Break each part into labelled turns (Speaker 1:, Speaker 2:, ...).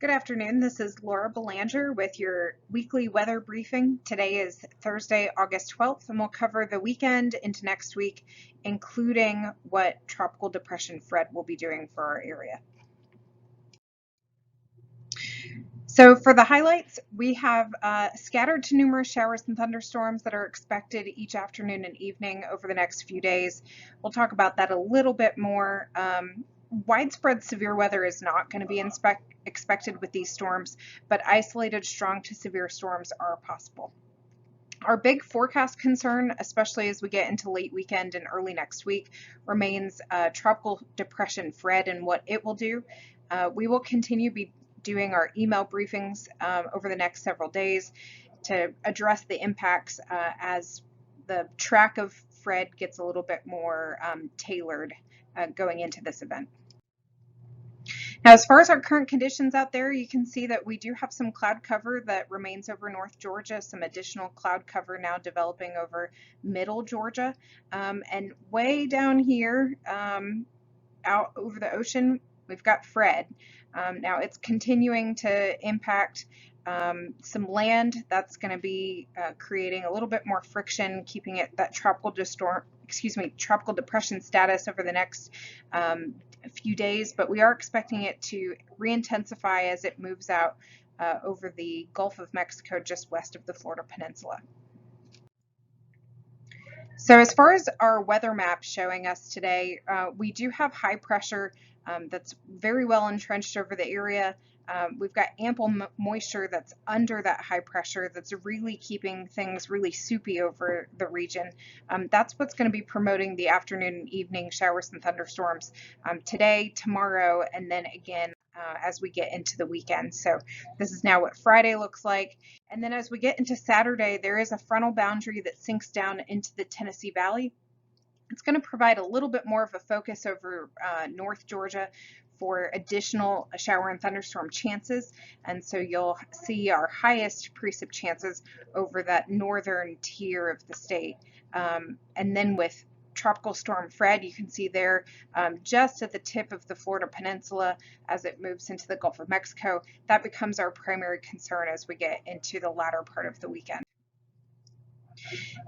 Speaker 1: Good afternoon. This is Laura Belanger with your weekly weather briefing. Today is Thursday, August 12th, and we'll cover the weekend into next week, including what Tropical Depression Fred will be doing for our area. So for the highlights, we have scattered to numerous showers and thunderstorms that are expected each afternoon and evening over the next few days. We'll talk about that a little bit more. Widespread severe weather is not going to be expected with these storms, but isolated strong to severe storms are possible. Our big forecast concern, especially as we get into late weekend and early next week, remains Tropical Depression Fred and what it will do. We will continue be doing our email briefings over the next several days to address the impacts as the track of Fred gets a little bit more tailored going into this event. Now, as far as our current conditions out there, you can see that we do have some cloud cover that remains over North Georgia, some additional cloud cover now developing over Middle Georgia, and way down here out over the ocean, we've got Fred. Now it's continuing to impact some land. That's going to be creating a little bit more friction, keeping it that tropical depression status over the next few days, but we are expecting it to re-intensify as it moves out over the Gulf of Mexico just west of the Florida Peninsula. So as far as our weather map showing us today, we do have high pressure that's very well entrenched over the area. We've got ample moisture that's under that high pressure that's really keeping things really soupy over the region. That's what's going to be promoting the afternoon and evening showers and thunderstorms today, tomorrow, and then again as we get into the weekend. So this is now what Friday looks like. And then as we get into Saturday, there is a frontal boundary that sinks down into the Tennessee Valley. It's going to provide a little bit more of a focus over North Georgia for additional shower and thunderstorm chances, and so you'll see our highest precip chances over that northern tier of the state. And then with Tropical Storm Fred, you can see there just at the tip of the Florida Peninsula as it moves into the Gulf of Mexico. That becomes our primary concern as we get into the latter part of the weekend.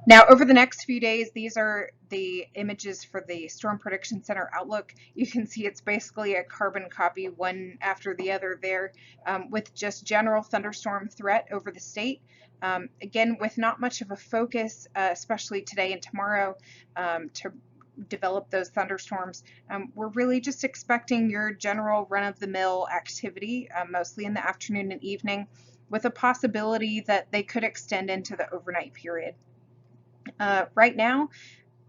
Speaker 1: Now, over the next few days, these are the images for the Storm Prediction Center Outlook. You can see it's basically a carbon copy, one after the other there, with just general thunderstorm threat over the state. Again, with not much of a focus, especially today and tomorrow, to develop those thunderstorms. We're really just expecting your general run-of-the-mill activity, mostly in the afternoon and evening, with a possibility that they could extend into the overnight period. Right now,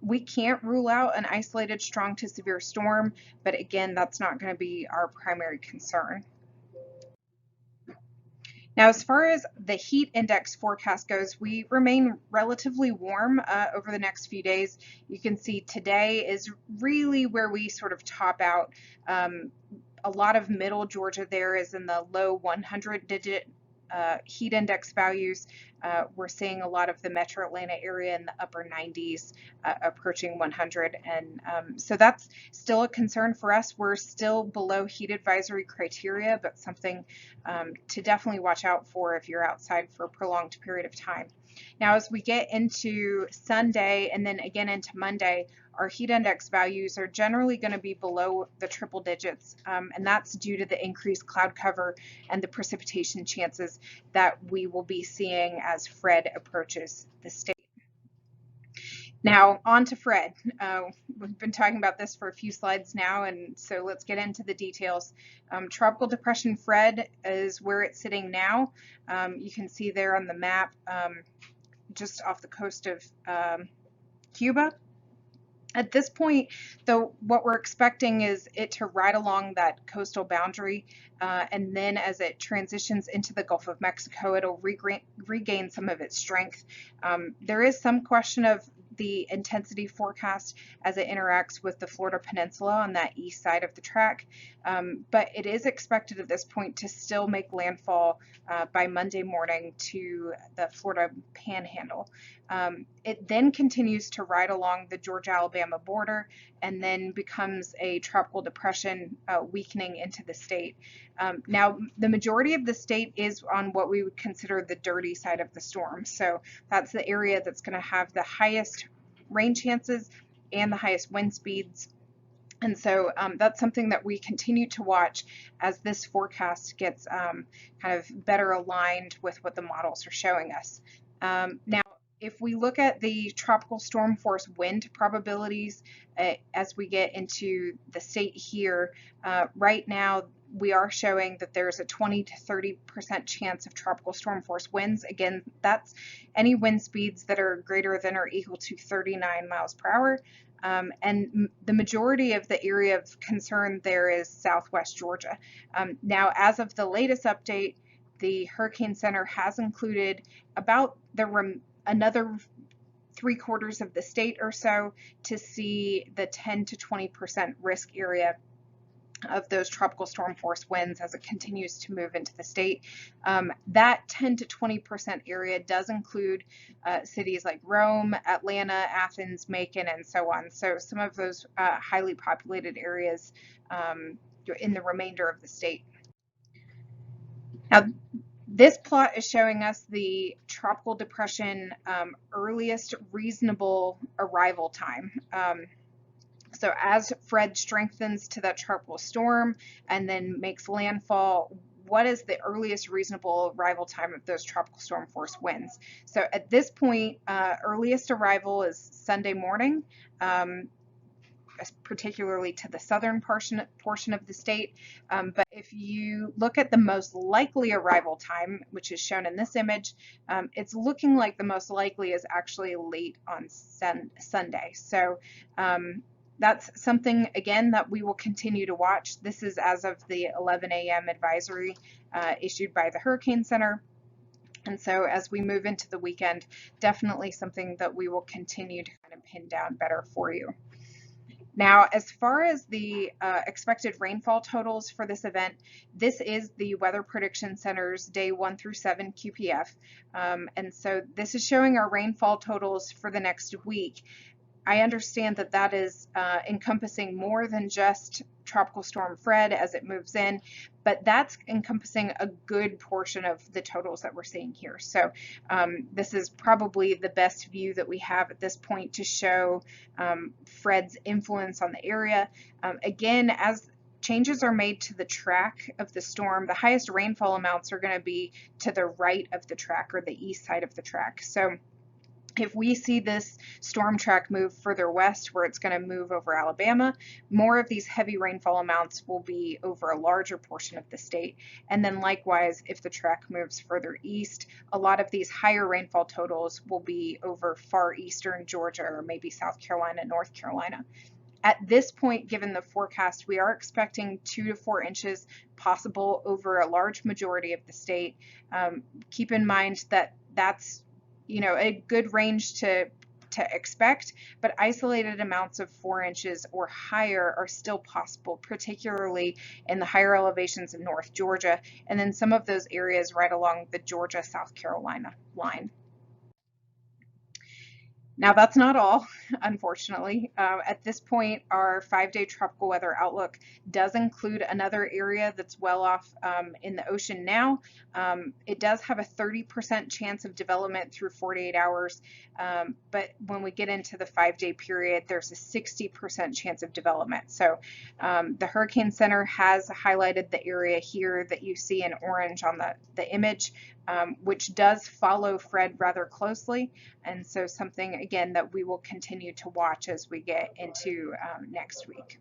Speaker 1: we can't rule out an isolated strong to severe storm, but again, that's not going to be our primary concern. Now, as far as the heat index forecast goes, we remain relatively warm over the next few days. You can see today is really where we sort of top out. A lot of middle Georgia there is in the low 100-digit heat index values. We're seeing a lot of the metro Atlanta area in the upper 90s approaching 100, and so that's still a concern for us. We're still below heat advisory criteria, but something to definitely watch out for if you're outside for a prolonged period of time. Now, as we get into Sunday and then again into Monday, our heat index values are generally going to be below the triple digits, and that's due to the increased cloud cover and the precipitation chances that we will be seeing as Fred approaches the state. Now, on to Fred. We've been talking about this for a few slides now, and so let's get into the details. Tropical Depression Fred is where it's sitting now. You can see there on the map, just off the coast of Cuba. At this point, though, what we're expecting is it to ride along that coastal boundary, and then as it transitions into the Gulf of Mexico, it'll regain some of its strength. There is some question of the intensity forecast as it interacts with the Florida Peninsula on that east side of the track, but it is expected at this point to still make landfall by Monday morning to the Florida Panhandle. It then continues to ride along the Georgia-Alabama border and then becomes a tropical depression, weakening into the state. Now, the majority of the state is on what we would consider the dirty side of the storm. So that's the area that's going to have the highest rain chances and the highest wind speeds. And so that's something that we continue to watch as this forecast gets kind of better aligned with what the models are showing us. Now, if we look at the tropical storm force wind probabilities as we get into the state here, right now we are showing that there's a 20 to 30% chance of tropical storm force winds. Again, that's any wind speeds that are greater than or equal to 39 miles per hour. And the majority of the area of concern there is southwest Georgia. Now, as of the latest update, the Hurricane Center has included about another 3/4 of the state or so to see the 10 to 20% risk area of those tropical storm force winds as it continues to move into the state. That 10 to 20% area does include cities like Rome, Atlanta, Athens, Macon, and so on. So some of those highly populated areas in the remainder of the state. Now, this plot is showing us the tropical depression earliest reasonable arrival time. So as Fred strengthens to that tropical storm and then makes landfall, what is the earliest reasonable arrival time of those tropical storm force winds? So at this point, earliest arrival is Sunday morning, particularly to the southern portion of the state. But if you look at the most likely arrival time, which is shown in this image, it's looking like the most likely is actually late on Sunday. So that's something, again, that we will continue to watch. This is as of the 11 a.m. advisory issued by the Hurricane Center. And so as we move into the weekend, definitely something that we will continue to kind of pin down better for you. Now, as far as the expected rainfall totals for this event, this is the Weather Prediction Center's day 1 through 7 QPF. And so this is showing our rainfall totals for the next week. I understand that that is encompassing more than just Tropical Storm Fred as it moves in, but that's encompassing a good portion of the totals that we're seeing here. So this is probably the best view that we have at this point to show Fred's influence on the area. Again, as changes are made to the track of the storm, the highest rainfall amounts are going to be to the right of the track or the east side of the track. So if we see this storm track move further west where it's going to move over Alabama, more of these heavy rainfall amounts will be over a larger portion of the state. And then likewise, if the track moves further east, a lot of these higher rainfall totals will be over far eastern Georgia or maybe South Carolina, North Carolina. At this point, given the forecast, we are expecting 2 to 4 inches possible over a large majority of the state. Keep in mind that that's a good range to expect, but isolated amounts of 4 inches or higher are still possible, particularly in the higher elevations of North Georgia, and then some of those areas right along the Georgia-South Carolina line. Now, that's not all, unfortunately. At this point, our 5-day tropical weather outlook does include another area that's well off in the ocean now. It does have a 30% chance of development through 48 hours, but when we get into the 5-day period, there's a 60% chance of development. So the Hurricane Center has highlighted the area here that you see in orange on the image, which does follow Fred rather closely, and so something, again, that we will continue to watch as we get into next week.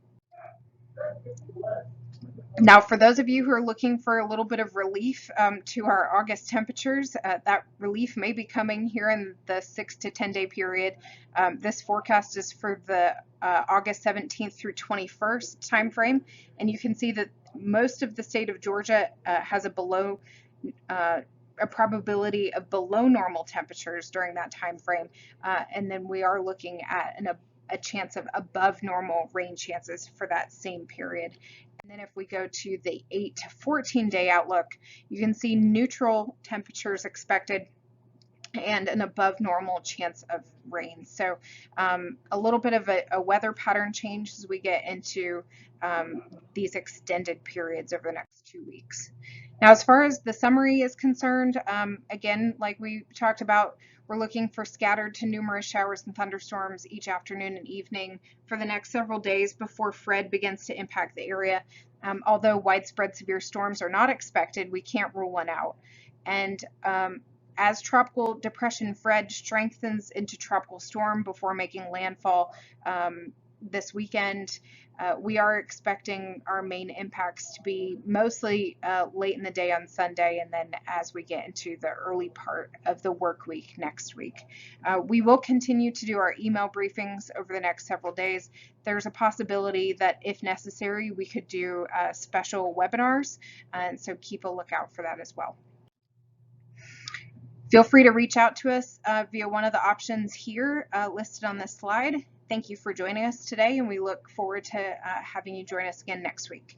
Speaker 1: Now, for those of you who are looking for a little bit of relief to our August temperatures, that relief may be coming here in the 6 to 10 day period. This forecast is for the August 17th through 21st time frame, and you can see that most of the state of Georgia has a probability of below normal temperatures during that time frame, and then we are looking at a chance of above normal rain chances for that same period. And then if we go to the 8 to 14 day outlook, you can see neutral temperatures expected and an above normal chance of rain. So a little bit of a weather pattern change as we get into these extended periods over the next 2 weeks. Now, as far as the summary is concerned, again, like we talked about, we're looking for scattered to numerous showers and thunderstorms each afternoon and evening for the next several days before Fred begins to impact the area. Although widespread severe storms are not expected, we can't rule one out. And as Tropical Depression Fred strengthens into tropical storm before making landfall this weekend, we are expecting our main impacts to be mostly late in the day on Sunday, and then as we get into the early part of the work week next week. We will continue to do our email briefings over the next several days. There's a possibility that if necessary, we could do special webinars, and so keep a lookout for that as well. Feel free to reach out to us via one of the options here listed on this slide. Thank you for joining us today, and we look forward to having you join us again next week.